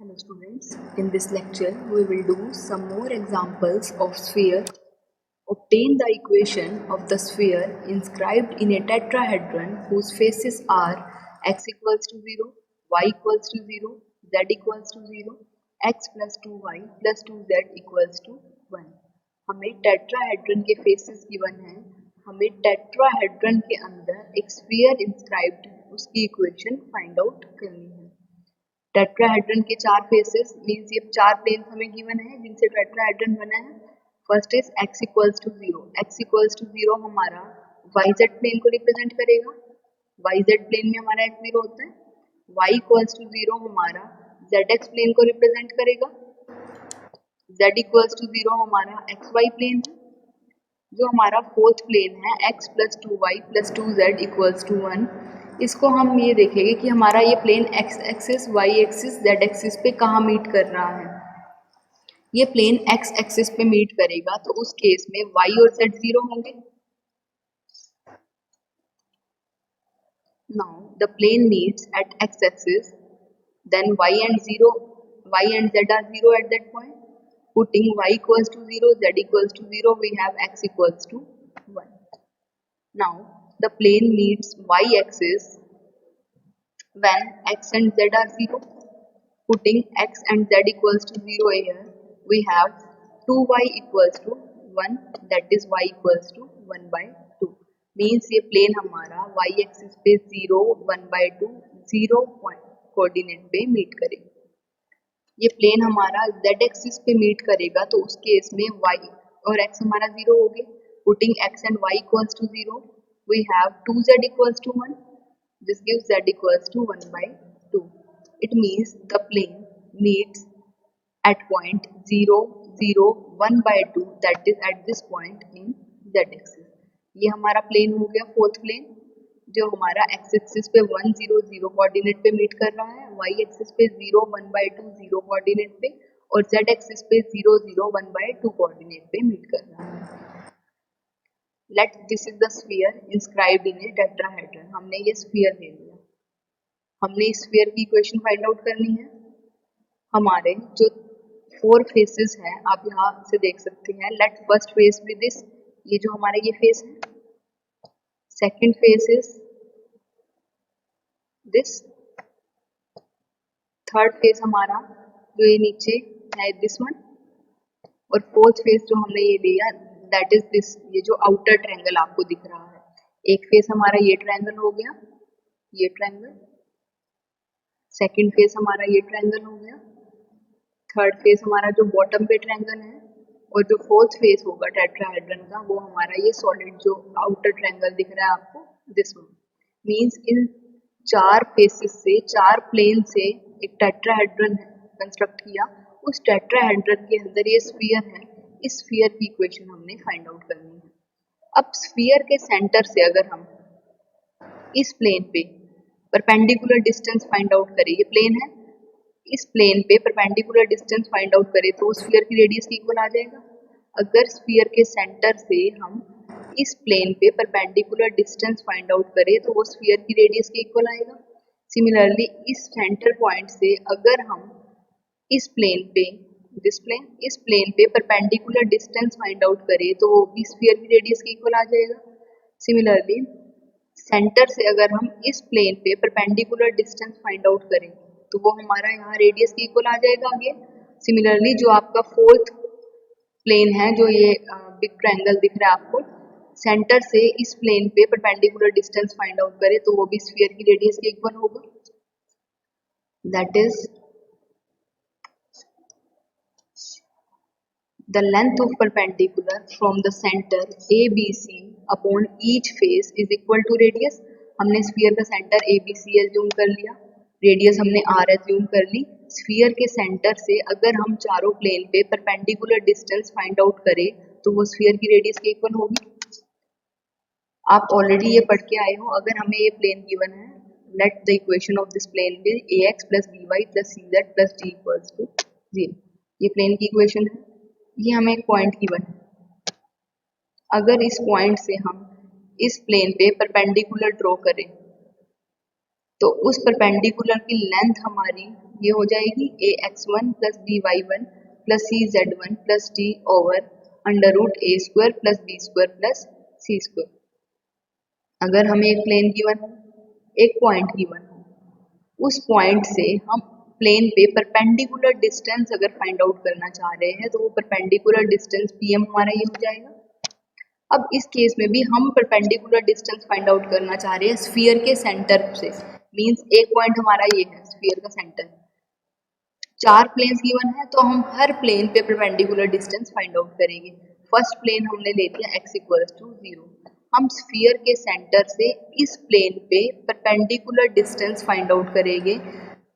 Hello students, in this lecture we will do some more examples of sphere. Obtain the equation of the sphere inscribed in a tetrahedron whose faces are x equals to 0, y equals to 0, z equals to 0, x plus 2y plus 2z equals to 1. हमें tetrahedron के faces given हैं, हमें tetrahedron के अंदर एक sphere inscribed उसकी equation find out करनी है। टेट्राहेड्रन के चार फेसेस मींस ये चार प्लेन हमें गिवन है जिनसे टेट्राहेड्रन बना है। First is x equals to 0। x equals to 0 हमारा yz प्लेन को रिप्रेजेंट करेगा। yz प्लेन में हमारा x 0 होता है। y इक्वल्स टू 0 हमारा zx प्लेन को रिप्रेजेंट करेगा। z इक्वल्स टू 0 हमारा xy प्लेन है। जो हमारा फोर्थ प्लेन है x plus 2y plus 2z equals to 1, इसको हम ये देखेंगे कि हमारा ये plane x axis, y axis, z axis पे कहाँ मीट कर रहा है। ये प्लेन x एक्सिस पे मीट करेगा तो उस केस में y और z 0 होंगे। Now the plane meets at x axis, then y and z are 0 at that point. Putting y equals to 0, z equals to 0, we have x equals to 1. Now the plane meets y axis when x and z are 0. Putting x and z equals to 0 here, we have 2y equals to 1, that is y equals to 1 by 2. Means ये plane हमारा y axis पे 0, 1 by 2, 0 point coordinate पे meet करेगा। ये plane हमारा z axis पे meet करेगा तो उस केस में y और x हमारा 0 हो गए। Putting x and y equals to 0, we have 2z equals to 1. This gives z equals to 1 by 2. It means the plane meets at point 0, 0, 1 by 2, that is at this point in z axis. ये हमारा plane हो गया fourth plane, जो हमारा x axis पे 1, 0, 0 coordinate पे meet कर रहा है, y एक्सिस पे 0, 1 by 2, 0 कोऑर्डिनेट पे, और z एक्सिस पे 0, 0, 1 by 2 कोऑर्डिनेट पे मीट कर रहा है। Let this is the sphere inscribed in A tetrahedron. हमने ये स्फीयर ले लिया, हमने इस स्फीयर की इक्वेशन फाइंड आउट करनी है। हमारे जो 4 फेसेस हैं आप यहाँ से देख सकते हैं। Let first face with this, ये जो हमारा ये फेस है। Second face is this. Third phase हमारा जो ये नीचे है दिस वन। और फोर्थ फेस जो हमने ये लिया दैट इज दिस, ये जो आउटर ट्रायंगल आपको दिख रहा है। एक फेस हमारा ये ट्रायंगल हो गया, ये ट्रायंगल। सेकंड फेस हमारा ये ट्रायंगल हो गया। थर्ड फेस हमारा जो बॉटम पे ट्रायंगल है, और जो फोर्थ फेस होगा टेट्राहेड्रन का वो हमारा ये सॉलिड जो आउटर ट्रायंगल दिख रहा है आपको, this one. Means in 4 faces से, 4 प्लेन से एक टेट्राहेड्रन कंस्ट्रक्ट किया। उस टेट्राहेड्रन के अंदर ये स्फीयर है। इस स्फीयर की इक्वेशन हमने फाइंड आउट करनी है। अब स्फीयर के सेंटर से अगर हम इस प्लेन पे परपेंडिकुलर डिस्टेंस फाइंड आउट करें, ये प्लेन है, इस प्लेन पे परपेंडिकुलर डिस्टेंस फाइंड आउट करें तो स्फीयर की रेडियस की इक्वल आ जाएगा। अगर स्फीयर के सेंटर से हम इस प्लेन पे परपेंडिकुलर डिस्टेंस फाइंड आउट करें तो वो स्फीयर की रेडियस के इक्वल आएगा। सिमिलरली इस सेंटर पॉइंट से अगर हम इस प्लेन पे, इस प्लेन पे परपेंडिकुलर डिस्टेंस फाइंड आउट करें तो वो भी स्फीयर की रेडियस के इक्वल आ जाएगा। सिमिलरली सेंटर से अगर हम इस प्लेन पे परपेंडिकुलर डिस्टेंस फाइंड आउट करें तो वो हमारा यहाँ रेडियस के इक्वल आ जाएगा आगे। सिमिलरली जो आपका फोर्थ प्लेन है, जो ये बिग ट्रायंगल दिख रहा है आपको, सेंटर से इस प्लेन पे परपेंडिकुलर डिस्टेंस फाइंड आउट करें तो वो भी स्फीयर की रेडियस के इक्वल होगा। That is the length of perpendicular from the center ABC upon each face is equal to radius। हमने स्फीयर का सेंटर ABC एज्यूम कर लिया, रेडियस हमने R एज्यूम कर ली। स्फीयर के सेंटर से अगर हम चारों प्लेन पे परपेंडिकुलर डिस्टेंस फाइंड आउट करें तो वो स्फीयर की रेडियस के इक्वल होगी। आप ऑलरेडी ये पढ़ के आए हो। अगर हमें ये प्लेन गिवन है, let the equation of this plane be ax plus by plus cz plus d equals to 0। ये प्लेन की इक्वेशन है। ये हमें एक पॉइंट गिवन है। अगर इस पॉइंट से हम इस प्लेन पे परपेंडिकुलर ड्रॉ करें तो उस परपेंडिकुलर की लेंथ हमारी ये हो जाएगी ax1 plus by1 plus cz1 plus d over under root a square plus b square plus c square. अगर हमें एक प्लेन गिवन हो, एक पॉइंट गिवन हो, उस पॉइंट से हम प्लेन पे परपेंडिकुलर डिस्टेंस अगर फाइंड आउट करना चाह रहे हैं तो वो परपेंडिकुलर डिस्टेंस pm हमारा ये हो जाएगा। अब इस केस में भी हम परपेंडिकुलर डिस्टेंस फाइंड आउट करना चाह रहे हैं स्फीयर के सेंटर से, मींस एक पॉइंट हमारा ये है स्फीयर का सेंटर। चार प्लेन्स गिवन है तो हम हर प्लेन पे परपेंडिकुलर डिस्टेंस फाइंड आउट करेंगे। फर्स्ट प्लेन हमने ले लिया x इक्वल्स टू 0। हम स्फीयर के सेंटर से इस प्लेन पे परपेंडिकुलर डिस्टेंस फाइंड आउट करेंगे।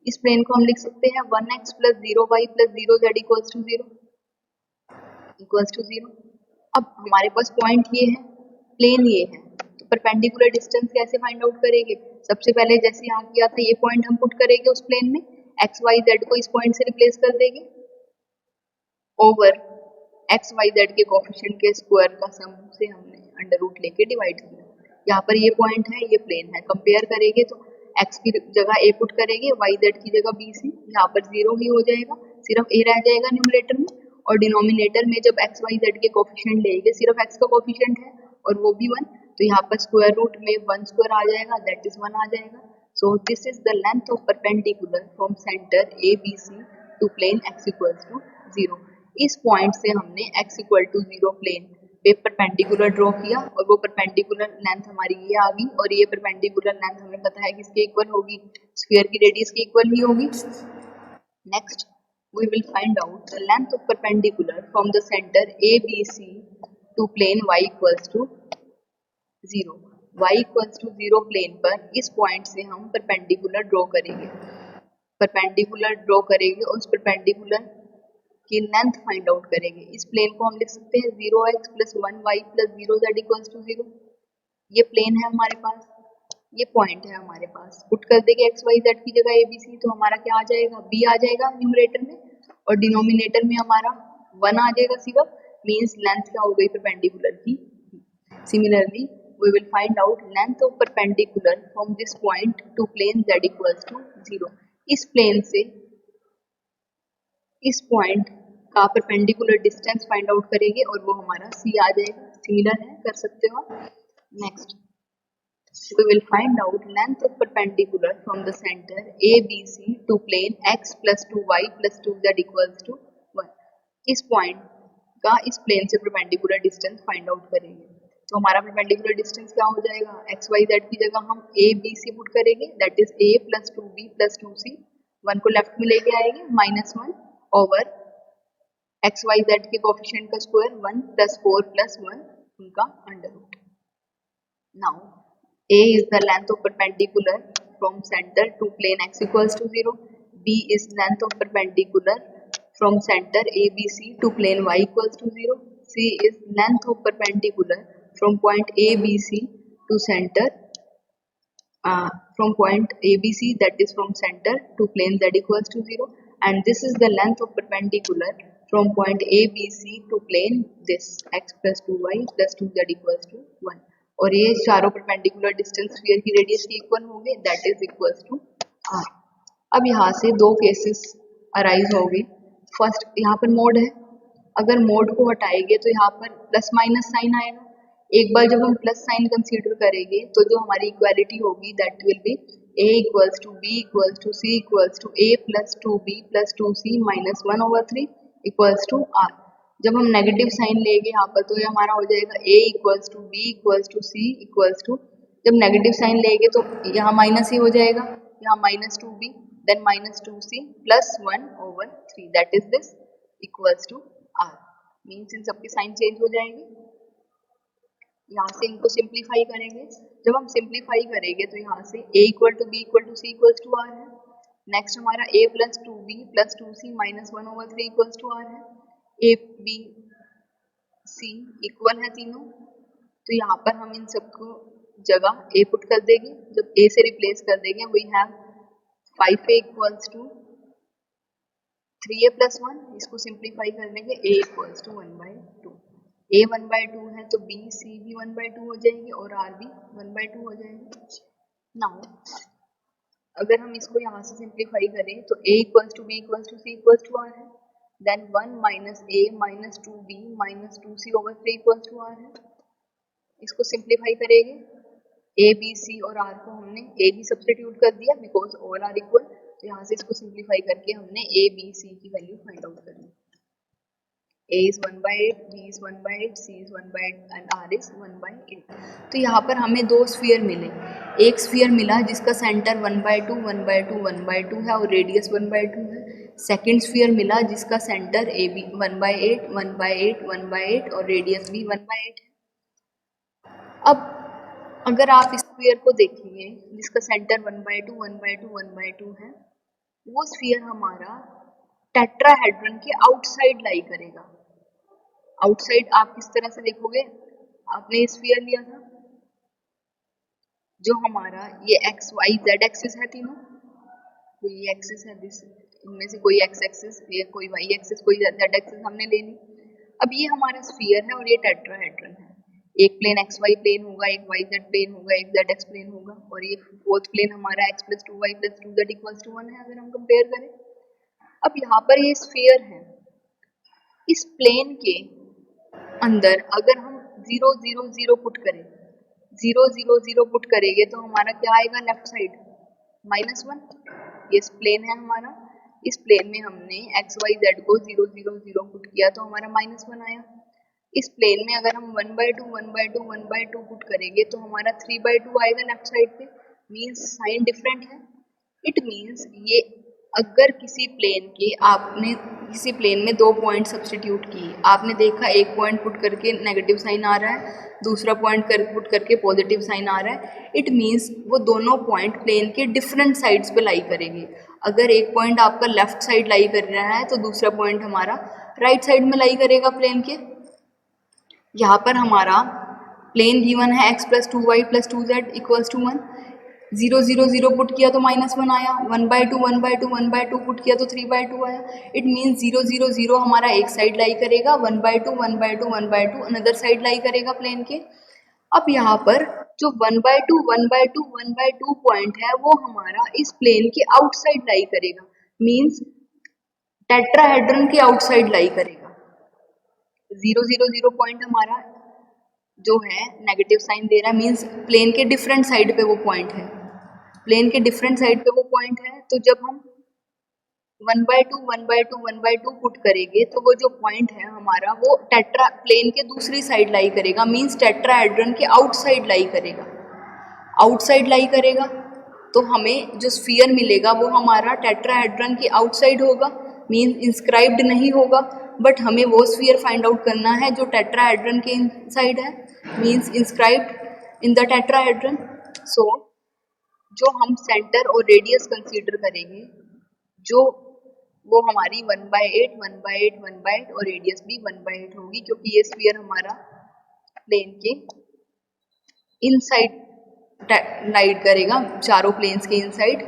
इस प्लेन को हम लिख सकते हैं 1x plus 0y plus 0z equals to 0। अब हमारे पास पॉइंट ये है, प्लेन ये है, तो परपेंडिकुलर डिस्टेंस कैसे फाइंड आउट करेंगे? सबसे पहले जैसे यहाँ किया था ये पॉइंट हम पुट करेंगे उस प्लेन में, एक्स वाई जेड को इस पॉइंट से रिप्लेस कर देंगे ओवर एक्स वाई जेड के कोफिशिएंट के स्क्वायर का सम से हमने अंडर रूट लेके डिवाइड किया। यहाँ पर ये पॉइंट है, ये प्लेन है, कंपेयर करेंगे तो एक्स की जगह ए पुट करेंगे, वाई जेड की जगह बी सी, यहाँ पर 0 ही हो जाएगा, सिर्फ ए रह जाएगा न्यूमरेटर में, और डिनोमिनेटर में जब एक्स वाई जेड के कोफिशिएंट लेंगे सिर्फ एक्स का कोफिशिएंट है और वो भी 1, तो यहाँ पर स्क्वायर रूट में 1 स्क्वायर आ जाएगा, दैट इज 1 आ जाएगा। So this is the length of perpendicular from center ABC to plane x equals to 0। इस पॉइंट से हमने x equal to 0 प्लेन पे परपेंडिकुलर ड्रॉ किया और वो परपेंडिकुलर लेंथ हमारी ये आ गई, और ये परपेंडिकुलर लेंथ हमें पता है किसके इक्वल होगी, स्फीयर की रेडियस के इक्वल ही होगी। Next we will find out the length of perpendicular from the center ABC to plane y equals to 0। y equals to 0 plane पर इस पॉइंट से हम परपेंडिकुलर ड्रॉ करेंगे, और उस परपेंडिकुलर की लेंथ फाइंड आउट करेंगे। इस प्लेन को हम लिख सकते हैं 0x plus 1y plus 0z equals to 0। ये प्लेन है हमारे पास, ये पॉइंट है हमारे पास, पुट कर देंगे एक्स वाई जेड की जगह ABC, तो हमारा क्या आ जाएगा, b आ जाएगा न्यूमरेटर में, और डिनोमिनेटर में हमारा 1 आ जाएगा सिर्फ, मीन्स लेंथ क्या हो गई परपेंडिकुलर की। Similarly, we will find out length of perpendicular from this point to plane z equals to 0। इस प्लेन से इस पॉइंट का परपेंडिकुलर डिस्टेंस फाइंड आउट करेंगे और वो हमारा c आ जाएगा। सिमिलर है, कर सकते हो। Next we will find out length of perpendicular from the center ABC to plane x plus 2y plus 2z equals to 1। इस पॉइंट का इस प्लेन से परपेंडिकुलर डिस्टेंस फाइंड आउट करेंगे, तो हमारा परपेंडिकुलर डिस्टेंस क्या हो जाएगा, एक्स वाई जेड की जगह हम ए बी सी पुट करेंगे, that is A plus 2b plus 2c, 1 को लेफ्ट में लेके आएंगे, -1 ओवर एक्स वाई जेड के कोफिशिएंट का स्क्वायर 1 प्लस 4 प्लस 1 उनका under root. Now a is the length of perpendicular from center to plane x equals to 0, b is length of perpendicular from center ABC to plane y equals to 0, c is length of perpendicular from point ABC to center from point ABC, that is from center to plane z equals to 0, and this is the length of perpendicular from point ABC to plane this x plus 2y plus 2z equals to 1, और ये चारों perpendicular distance sphere की radius के equal होंगे, that is equals to r। अब यहाँ से दो केसेस अराइज होंगे। फर्स्ट यहाँ पर मोड है, अगर मोड को हटाएंगे तो यहाँ पर प्लस माइनस साइन आएगा। एक बार जब हम प्लस साइन कंसीडर करेंगे तो जो हमारी इक्वालिटी होगी that will be a equals to b equals to c equals to a plus 2b plus 2c minus 1/3 equals to r। जब हम नेगेटिव साइन लेंगे यहाँ पर तो ये हमारा हो जाएगा a equals to b equals to c equals to, जब नेगेटिव साइन लेंगे तो यहाँ माइनस ही हो जाएगा, यहाँ -2b then -2c plus 1/3, that is this equals to r। Means इन सबके साइन चेंज हो जाएंगे। यहाँ से इनको सिंप्लीफाई करेंगे, जब हम सिंप्लीफाई करेंगे तो यहाँ से a equal to b equal to c equals to r है। नेक्स्ट हमारा a plus 2b plus 2c minus 1/3 equals to r है। a b c इक्वल है तीनों, तो यहाँ पर हम इन सबको जगह a पुट कर देंगे, जब a से रिप्लेस कर देंगे we have 5a equals to 3a plus 1, इसको सिंप्लीफाई कर देंगे a इक्वल्स टू 1/2, a 1/2 है तो b c भी 1/2 हो जाएंगे और r भी 1/2 हो जाएंगे। नाउ अगर हम इसको यहाँ से सिंप्लीफाई करें तो a equals to b equals to c equals to r है, then 1 minus a minus 2b minus 2c over 3 equals to r है। इसको सिंप्लीफाई करेंगे, a b c और r को हमने a भी सब्स्टिट्यूट कर दिया बिकॉज ऑल आर इक्वल, तो यहाँ से इसको सिंप्लीफाई करके हमने a b c की वैल्यू फाइंड आउट करनी। a is 1 by 8, b is 1 by 8, c is 1 by 8 and r is 1 by 8। तो यहाँ पर हमें दो स्फीयर मिले, एक स्फीयर मिला जिसका सेंटर 1 by 2, 1 by 2, 1 by 2 है और रेडियस 1 by 2 है। सेकेंड स्फीयर मिला जिसका centre A B 1 by 8, 1 by 8, 1 by 8 और रेडियस भी 1 by 8 है। अब अगर आप इस स्फीयर को देखेंगे जिसका सेंटर 1 by 2, 1 by 2, 1 by 2 है, वो स्फीयर हमारा टेट्राहेड्रन के आउटसाइड लाई करेगा। आउटसाइड आप किस तरह से देखोगे, आपने स्फीयर लिया था, जो हमारा ये एक्स वाई जेड एक्सिस है तीनों, तो ये एक्सिस है दिस, इनमें से कोई एक्स एक्सिस, ये कोई वाई एक्सिस, कोई जेड एक्सिस हमने ले ली। अब ये हमारा स्फीयर है और ये टेट्राहेड्रन है। एक प्लेन एक्स वाई प्लेन होगा, एक वाई जेड प्लेन होगा, एक जेड एक्स प्लेन होगा और ये फोर्थ प्लेन हमारा x plus 2 y plus 2 z equals to 1 है अगर हम कंपेयर करें। अब यहाँ पर ये स्फीयर है, इस प्लेन के अंदर अगर हम 0 0 0 पुट करें, 0 0 0 पुट करेंगे तो हमारा क्या आएगा लेफ्ट साइड -1। ये प्लेन है हमारा, इस प्लेन में हमने एक्स वाई जेड को 0 0 0 पुट किया तो हमारा -1 आया। इस प्लेन में अगर हम 1 by 2 1 by 2 1 by 2 पुट करेंगे तो हमारा 3 by 2 आएगा लेफ्ट साइड पे, मीन्स साइन डिफरेंट है। इट मीन्स ये अगर किसी प्लेन के आपने किसी प्लेन में दो पॉइंट सब्स्टिट्यूट किए, आपने देखा एक पॉइंट पुट करके नेगेटिव साइन आ रहा है, दूसरा पॉइंट पुट करके पॉजिटिव साइन आ रहा है, इट मीन्स वो दोनों पॉइंट प्लेन के डिफरेंट साइड्स पे लाई करेंगे। अगर एक पॉइंट आपका लेफ्ट साइड लाई कर रहा है तो दूसरा पॉइंट हमारा राइट साइड में लाई करेगा प्लेन के। यहाँ पर हमारा प्लेन गिवन है x plus 2y plus 2z equals to 1, 0 0 0 put किया तो -1 आया, 1 by 2 1 by 2 1 by 2 पुट किया तो 3 by 2 आया। इट मीन्स 0 0 0 हमारा एक साइड लाई करेगा, 1 by 2 1 by 2 1 by 2 another side लाई करेगा प्लेन के। अब यहाँ पर जो 1 by 2 1 by 2 1 by 2 पॉइंट है वो हमारा इस प्लेन के आउटसाइड लाई करेगा, मीन्स टेट्राहेड्रन के आउटसाइड लाई करेगा। 0 0 0 पॉइंट हमारा जो है नेगेटिव साइन दे रहा है, मीन्स प्लेन के डिफरेंट साइड पे वो पॉइंट है, प्लेन के डिफरेंट साइड पे वो पॉइंट है। तो जब हम 1 by 2 1 by 2 1 by 2 पुट करेंगे तो वो जो पॉइंट है हमारा वो टेट्रा प्लेन के दूसरी साइड लाई करेगा, मीन्स टेट्राहेड्रन के आउटसाइड लाई करेगा। आउटसाइड लाई करेगा तो हमें जो स्फीयर मिलेगा वो हमारा टेट्राहेड्रन के आउटसाइड होगा, मीन्स इंस्क्राइब्ड नहीं होगा, बट हमें वो स्फीयर फाइंड आउट करना है जो टेट्राहेड्रन के इनसाइड है, means inscribed in the tetrahedron. So जो हम सेंटर और रेडियस कंसीडर करेंगे, जो वो हमारी 1 by 8 1 by 8 1 by 8 और रेडियस भी 1 by 8 होगी, क्योंकि ये स्फीयर हमारा प्लेन के इनसाइड लाइट करेगा, चारों प्लेन्स के इनसाइड,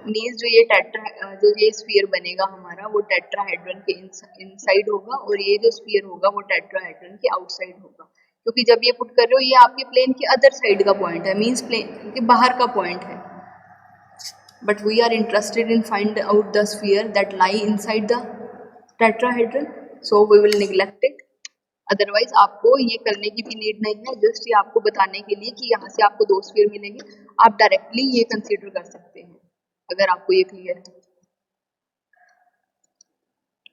मीन्स जो ये स्फीयर बनेगा हमारा वो टेट्राहेड्रन के इनसाइड होगा और ये जो स्फीयर होगा वो टेट्राहेड्रन के आउटसाइड होगा, क्योंकि जब ये पुट कर रहे हो ये आपके प्लेन के अदर साइड का पॉइंट है, मीन्स प्लेन के बाहर का पॉइंट है। But we are interested in find out the sphere that lie inside the tetrahedron, so we will neglect it. Otherwise आपको ये करने की भी नीड नहीं है, जस्ट ये आपको बताने के लिए कि यहाँ से आपको दो स्फीयर मिलेंगे, आप डायरेक्टली ये कंसीडर कर सकते हैं अगर आपको ये क्लियर है।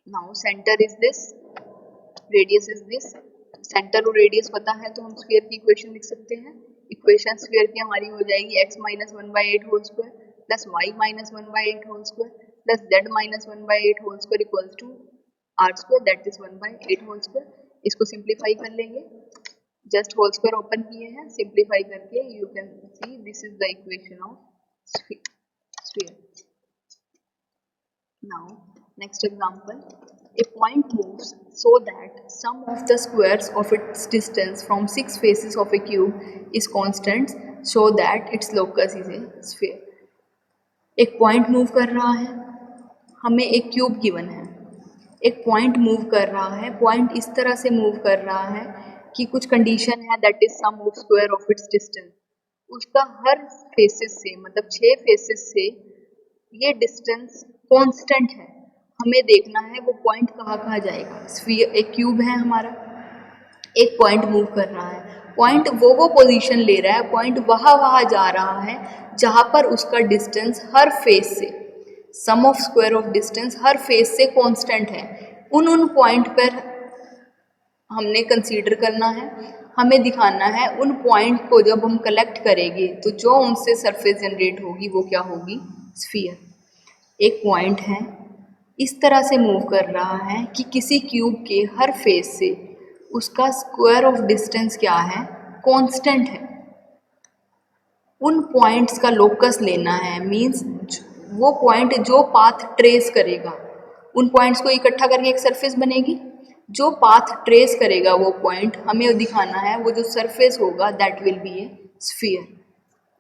Now centre is this, radius is this. Centre और रेडियस पता है तो हम स्फीयर की इक्वेशन लिख सकते हैं। इक्वेशन स्फीयर की हमारी हो जाएगी x minus 1 by 8 whole square plus y minus 1 by 8 whole square plus z minus 1 by 8 whole square equals to r square that is 1 by 8 whole square. इसको सिंप्लीफाई कर लेंगे, जस्ट होल स्क्वायर ओपन किए हैं, simplify करके you can see this is the equation of sphere. Now, next example, a point moves so that sum of the squares of its distance from 6 faces of a cube is constant, so that its locus is a sphere. एक point move कर रहा है, हमें एक cube given है, एक point move कर रहा है, पॉइंट इस तरह से मूव कर रहा है कि कुछ कंडीशन है that is sum of square of its distance, उसका हर फेसेस से, मतलब 6 फेसेस से ये डिस्टेंस कांस्टेंट है। हमें देखना है वो पॉइंट कहाँ कहाँ जाएगा। स्फीयर एक क्यूब है हमारा, एक पॉइंट मूव कर रहा है, पॉइंट वो पोजीशन ले रहा है, पॉइंट वहाँ जा रहा है जहाँ पर उसका डिस्टेंस हर फेस से, sum of square of distance हर फेस से कांस्टेंट है। उन पॉइंट पर हमने कंसीडर करना है, हमें दिखाना है उन पॉइंट को जब हम कलेक्ट करेंगे तो जो उनसे सरफेस जनरेट होगी वो क्या होगी, स्फीयर। एक पॉइंट है इस तरह से मूव कर रहा है कि किसी क्यूब के हर फेस से उसका स्क्वायर ऑफ डिस्टेंस क्या है, कांस्टेंट है। उन पॉइंट्स का लोकस लेना है, मींस वो पॉइंट जो पाथ ट्रेस करेगा, उन पॉइंट्स को इकट्ठा करके एक सरफेस बनेगी। जो पाथ ट्रेस करेगा वो पॉइंट हमें दिखाना है, वो जो सरफेस होगा that will B A sphere.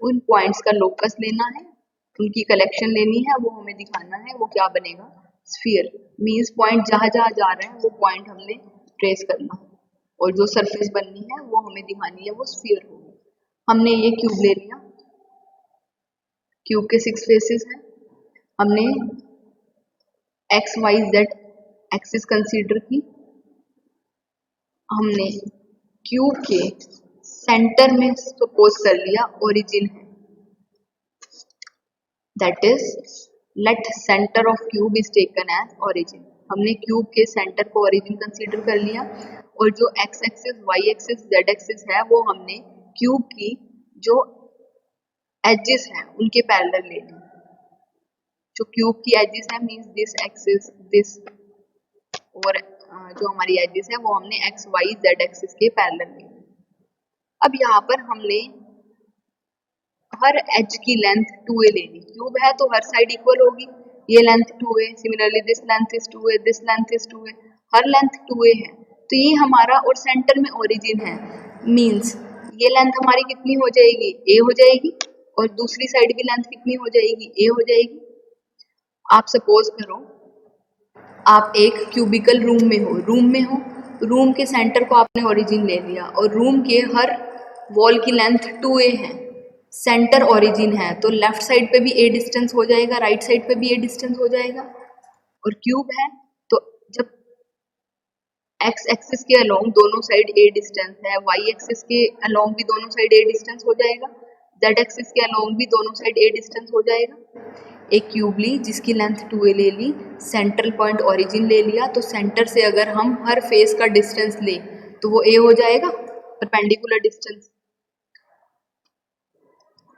उन पॉइंट्स का लोकस लेना है, उनकी कलेक्शन लेनी है, वो हमें दिखाना है वो क्या बनेगा, स्फीयर। मींस पॉइंट जहाँ जहाँ जा रहे हैं वो पॉइंट हमने ट्रेस करना है और जो सरफेस बननी है वो हमें दिखानी है, वो स्फीयर होगी। हमने ये क्यूब ले लिया, क्यूब के 6 फेसेस हैं। हमने x Y z axis consider की। हमने क्यूब के सेंटर में सपोज कर लिया ओरिजिन है, that is let centre of cube is taken as origin. हमने क्यूब के सेंटर को ओरिजिन कंसीडर कर लिया और जो x axis y axis z axis है वो हमने क्यूब की जो एजेस हैं उनके पैरेलल ले ली। जो क्यूब की एजेस है मींस दिस एक्सिस दिस, और जो हमारी एजेस है वो हमने एक्स वाई जेड एक्सिस के पैरेलल ले ली। अब यहाँ पर हमने हर एज की लेंथ 2a ले ली। क्यूब है तो हर साइड इक्वल होगी, ये length 2a, similarly this length is 2a, this length is 2a, her length 2a है। तो ये हमारा और सेंटर में ओरिजिन है, मींस ये लेंथ हमारी कितनी हो जाएगी, a हो जाएगी, और दूसरी साइड की लेंथ कितनी हो जाएगी, a हो जाएगी। आप सपोज करो आप एक क्यूबिकल रूम के सेंटर को आपने ओरिजिन ले लिया और रूम के हर वॉल की लेंथ 2a है, सेंटर ओरिजिन है, तो लेफ्ट साइड पे भी a डिस्टेंस हो जाएगा, राइट साइड पे भी a डिस्टेंस हो जाएगा। और क्यूब है तो जब x एक्सिस के अलोंग दोनों साइड a डिस्टेंस है, y एक्सिस के अलोंग भी दोनों साइड a डिस्टेंस हो जाएगा, z एक्सिस के अलोंग भी दोनों साइड a डिस्टेंस हो जाएगा। एक क्यूब ली जिसकी लेंथ 2a ले ली, सेंट्रल पॉइंट ओरिजिन ले लिया, तो सेंटर से अगर हम हर फेस का डिस्टेंस ले तो वो a हो जाएगा, परपेंडिकुलर डिस्टेंस।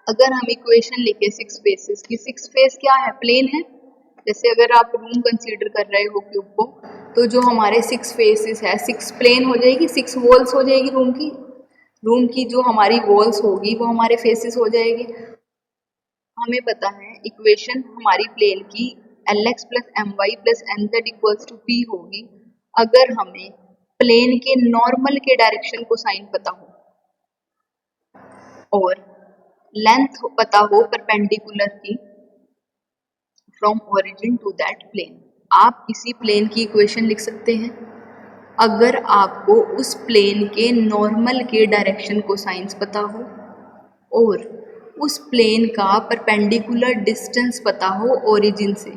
अगर हम इक्वेशन लिखे 6 फेसेस की, 6 फेस क्या है, प्लेन है। जैसे अगर आप रूम कंसीडर कर रहे हो क्यूब को, तो जो हमारे 6 फेसेस है 6 प्लेन हो जाएगी, 6 वॉल्स हो जाएगी रूम की जो हमारी वॉल्स होगी वो हमारे फेसेस हो जाएगी। हमें पता है इक्वेशन हमारी प्लेन की Lx plus m y plus n z equals to p होगी अगर हमें प्लेन के नॉर्मल के डायरेक्शन को साइन पता हो और लेंथ पता हो परपेंडिकुलर की from origin to that plane. आप किसी प्लेन की इक्वेशन लिख सकते हैं अगर आपको उस प्लेन के नॉर्मल के डायरेक्शन को साइंस पता हो और उस प्लेन का परपेंडिकुलर डिस्टेंस पता हो ओरिजिन से।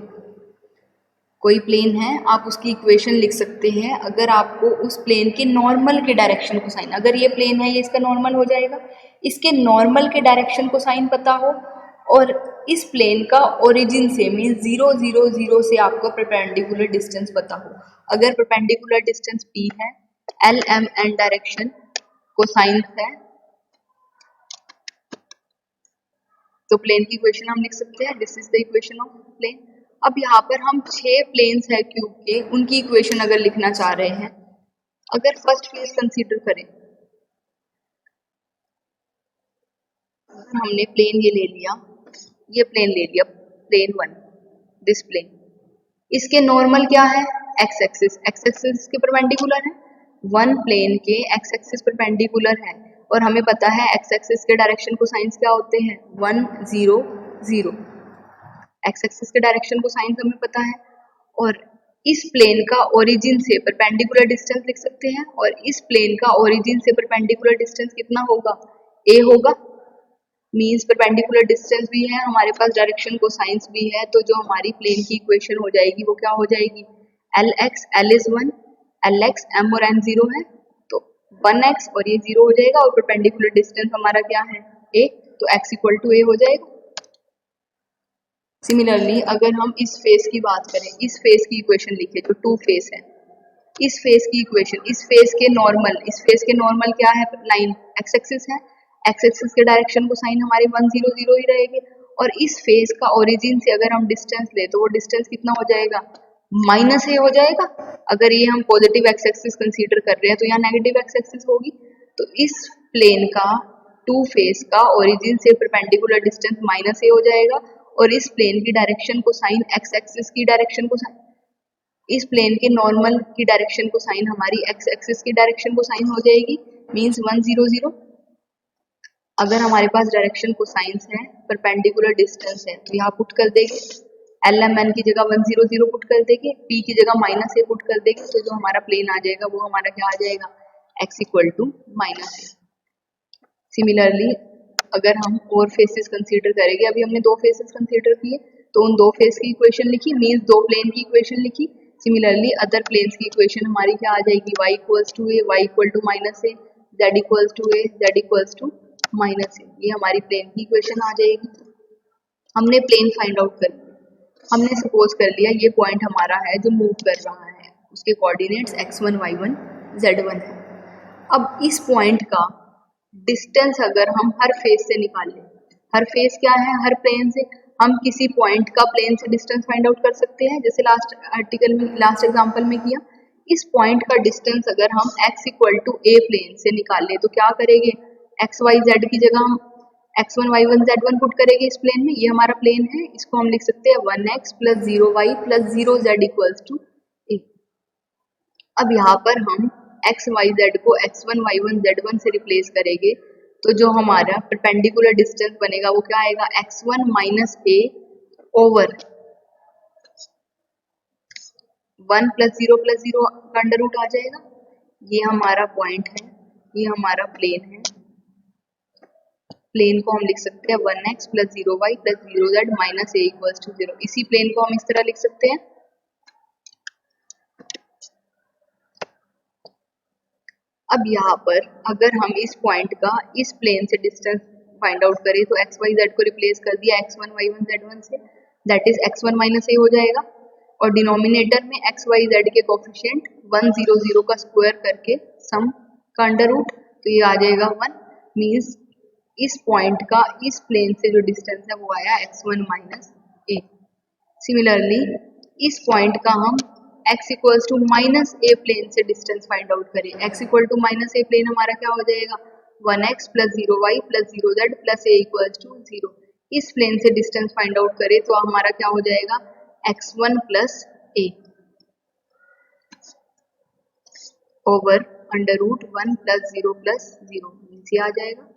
कोई प्लेन है आप उसकी इक्वेशन लिख सकते हैं अगर आपको उस प्लेन के नॉर्मल के डायरेक्शन को साइन, अगर ये प्लेन है ये इसका नॉर्मल हो जाएगा, इसके नॉर्मल के डायरेक्शन को साइन पता हो और इस प्लेन का ओरिजिन से मीन्स 0 0 0 से आपको परपेंडिकुलर डिस्टेंस पता हो। अगर परपेंडिकुलर डिस्टेंस p है, l m n direction cosine है, तो प्लेन की इक्वेशन हम लिख सकते हैं, this is the equation of plane. अब यहाँ पर हम 6 प्लेन्स है क्यूब के, उनकी इक्वेशन अगर लिखना चाह रहे हैं, अगर फर्स्ट फेस कंसीडर करें, हमने प्लेन ये ले लिया, ये प्लेन ले लिया, प्लेन 1, दिस प्लेन, इसके नॉर्मल क्या है, एक्स एक्सिस के परपेंडिकुलर है, वन प्लेन के एक्स एक्सिस परपेंडिकुलर है और हमें पता है एक्स एक्सिस के डायरेक्शन को साइंस क्या होते हैं, 1 0 0। एक्स एक्सिस के डायरेक्शन को साइंस हमें पता है और इस प्लेन का ओरिजिन से परपेंडिकुलर डिस्टेंस लिख सकते हैं और इस प्लेन का ओरिजिन से परपेंडिकुलर डिस्टेंस कितना होगा, a होगा। मीन्स परपेंडिकुलर डिस्टेंस भी है, हमारे पास डायरेक्शन कोसाइंस भी है, तो जो हमारी प्लेन की इक्वेशन हो जाएगी वो क्या हो जाएगी, l x, l is 1, l x m और एन 0 है, तो 1x और ये 0 हो जाएगा, और परपेंडिकुलर डिस्टेंस हमारा क्या है, a, तो x इक्वल टू a हो जाएगा। सिमिलरली अगर हम इस फेस की बात करें, इस फेस की इक्वेशन लिखे जो टू फेस है, इस फेस की इक्वेशन, इस फेस के नॉर्मल, इस फेस के नॉर्मल क्या है, लाइन एक्स एक्सिस है, एक्स एक्सिस के डायरेक्शन को साइन हमारे 1 0 0 ही रहेगी, और इस फेस का ओरिजिन से अगर हम डिस्टेंस ले तो वो डिस्टेंस कितना हो जाएगा, माइनस ए हो जाएगा। अगर ये हम पॉजिटिव एक्स एक्सिस कंसीडर कर रहे हैं तो यहाँ नेगेटिव एक्स एक्सिस होगी, तो इस प्लेन का टू फेस का ओरिजिन से परपेंडिकुलर डिस्टेंस माइनस ए हो जाएगा, और इस प्लेन की डायरेक्शन को साइन एक्स एक्सिस की डायरेक्शन को साइन, इस प्लेन के नॉर्मल की डायरेक्शन को साइन हमारी एक्स एक्सिस की डायरेक्शन को साइन हो जाएगी, मींस 1 0 0। अगर हमारे पास डायरेक्शन को साइंस है, परपेंडिकुलर डिस्टेंस है, तो यहाँ पुट कर देंगे एल एम एन की जगह 1 0 0 पुट कर देंगे, पी की जगह माइनस ए पुट कर देंगे, तो जो हमारा प्लेन आ जाएगा वो हमारा क्या आ जाएगा, x equal to minus a. Similarly अगर हम और फेसेस कंसीडर करेंगे, अभी हमने दो फेसेस कंसीडर किए, तो उन दो फेस की इक्वेशन लिखी, मींस दो प्लेन की इक्वेशन लिखी। सिमिलरली अदर प्लेन्स की इक्वेशन हमारी क्या आ जाएगी, y equals to A, Y equal to minus A, Z equals to A, Z equals to minus A, ये हमारी प्लेन की इक्वेशन आ जाएगी। हमने प्लेन फाइंड आउट कर लिया, हमने सपोज कर लिया ये पॉइंट हमारा है जो मूव कर रहा है, उसके कोऑर्डिनेट्स x1 y1 z1 है। अब इस पॉइंट का डिस्टेंस अगर हम हर फेस से निकालें, हर फेस क्या है, हर प्लेन से, हम किसी पॉइंट का प्लेन से डिस्टेंस फाइंड आउट कर सकते हैं, जैसे लास्ट आर्टिकल में, लास्ट एग्जांपल में किया। इस पॉइंट का डिस्टेंस अगर हम x equal to a plane से निकालें तो क्या करेंगे, एक्स वाई जेड की जगह हम x1 y1 z1 पुट करेंगे इस प्लेन में, ये हमारा प्लेन है, इसको हम लिख सकते हैं 1x plus 0y plus 0z equals to A. अब यहाँ पर हम एक्स वाई जेड को x1 y1 z1 से रिप्लेस करेंगे, तो जो हमारा परपेंडिकुलर डिस्टेंस बनेगा वो क्या आएगा, x1 माइनस ए ओवर 1 प्लस 0 का अंडर रूट आ जाएगा। ये हमारा पॉइंट है, ये हमारा प्लेन है, प्लेन को हम लिख सकते हैं 1x plus 0y plus 0z minus a equals to 0। इसी प्लेन को हम इस तरह लिख सकते हैं। अब यहाँ पर अगर हम इस पॉइंट का इस प्लेन से डिस्टेंस फाइंड आउट करें तो एक्स वाई जेड को रिप्लेस कर दिया x1 y1 z1 से, दैट इज x1 माइनस ए हो जाएगा, और डिनोमिनेटर में एक्स वाई जेड के कोफिशिएंट 1 0 0 का स्क्वायर करके सम का अंडर रूट, तो ये आ जाएगा 1, मीन्स इस पॉइंट का इस प्लेन से जो डिस्टेंस है वो आया x1 माइनस ए। सिमिलरली इस पॉइंट का हम x equals to minus a plane से डिस्टेंस फाइंड आउट करें, x equal to minus a plane हमारा क्या हो जाएगा, 1x plus 0y plus 0z plus a equals to 0। इस प्लेन से डिस्टेंस फाइंड आउट करें तो हमारा क्या हो जाएगा, x1 plus A over under root 1 plus 0 plus 0, नीचे आ जाएगा।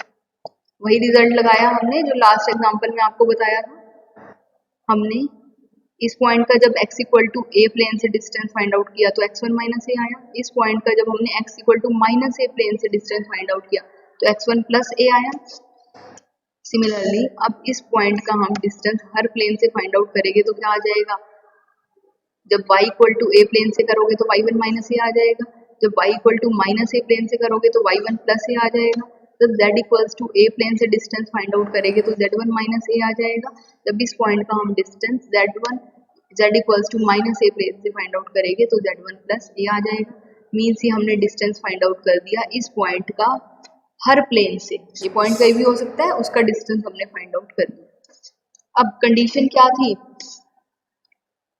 वही रिजल्ट लगाया हमने जो लास्ट एग्जांपल में आपको बताया था। हमने इस पॉइंट का जब x equal to a plane से डिस्टेंस फाइंड आउट किया तो x1 माइनस ए आया। इस पॉइंट का जब हमने x equal to minus a plane से डिस्टेंस फाइंड आउट किया तो x1 प्लस ए आया। सिमिलरली अब इस पॉइंट का हम डिस्टेंस हर प्लेन से फाइंड आउट करेंगे तो क्या आ जाएगा, जब y equal to a plane से करोगे तो y1 माइनस ए आ जाएगा, जब y equal to minus a plane से करोगे तो y1 प्लस ए आ जाएगा, जब z equals to a plane से डिस्टेंस फाइंड आउट करेंगे तो z1 माइनस ए आ जाएगा, जब इस पॉइंट का हम distance z equals to minus a plane से फाइंड आउट करेंगे तो z1 प्लस ए आ जाएगा। मीन्स ये हमने डिस्टेंस फाइंड आउट कर दिया इस पॉइंट का हर प्लेन से, ये पॉइंट कहीं भी हो सकता है, उसका डिस्टेंस हमने फाइंड आउट कर दिया। अब कंडीशन क्या थी,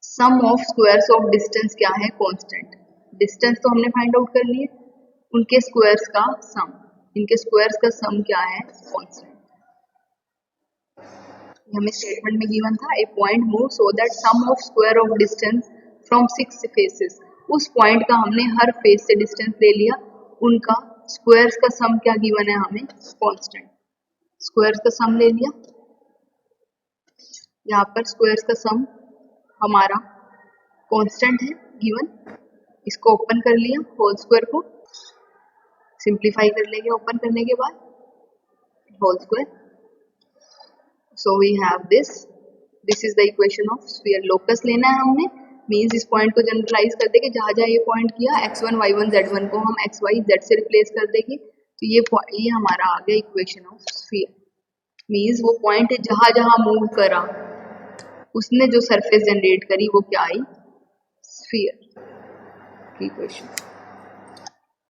सम ऑफ स्क्वायर्स ऑफ डिस्टेंस क्या है, कांस्टेंट। डिस्टेंस तो हमने फाइंड आउट कर लिए, उनके स्क्वायर्स का सम, इनके स्क्वायर्स का सम क्या है, कांस्टेंट। हमें स्टेटमेंट में गिवन था a point move so that sum of square of distance from 6 faces. उस पॉइंट का हमने हर फेस से डिस्टेंस ले लिया, उनका स्क्वायर्स का सम क्या गिवन है हमें, कांस्टेंट। स्क्वायर्स का सम ले लिया, यहाँ पर स्क्वायर्स का सम हमारा कांस्टेंट है गिवन, इसको ओपन कर लिया, होल स्क्वायर को सिंप्लीफाई कर लेंगे ओपन करने के बाद, whole square so we have this is the equation of sphere. Locus लेना है हमने, मीन्स इस पॉइंट को जनरलाइज कर देंगे, जहां जहां ये पॉइंट किया x1 y1 z1 को हम x y z से रिप्लेस कर देंगे, तो ये हमारा आ गया इक्वेशन ऑफ स्फीयर। मीन्स वो पॉइंट जहां जहां मूव करा उसने जो सरफेस जनरेट करी वो क्या आई, स्फीयर की इक्वेशन।